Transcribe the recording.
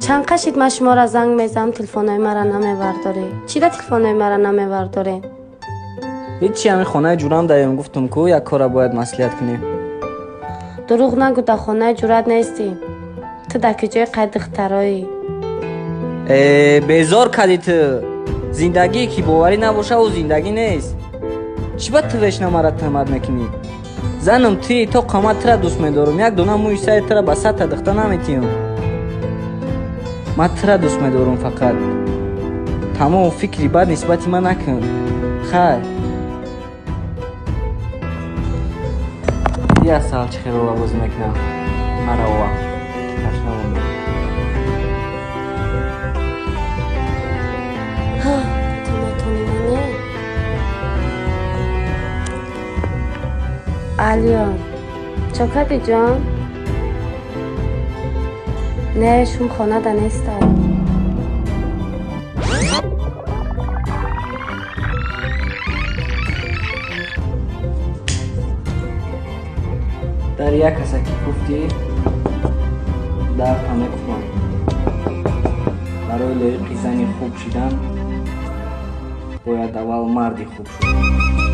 چند قشید من شما را زنگ میزم تلفن‌های مرا نمیبرداری. چرا تلفن‌های مرا نمیبرداری؟ هیچی، همین خانه جورم داریم. گفتم که یک کار باید مصلحت کنیم. دروغ نگو، در خانه جورت نیستی. تو در کجای قد اخترایی؟ بیزار کردی تو. زندگی که باوری نباشه و زندگی نیست. چی باید تو وشنه مرا تمر میکنی؟ زنم توی تو قامت را دوست میدارم. یک دونه موی سای تو را به سطح دخته نمیتیم. من تو را دوست میدارم فقط. تمام فکری بد نسبت من نکن. خیر یه سال چه خیلی رو باز میکنم. مرا و تشنه تو میتونی منی؟ علیا چاکتی جان؟ نه شون خانه دا نیسته. در یک کسی که گفتی در همه کنم. برای لایق زنی خوب شدن باید اول مردی خوب شد.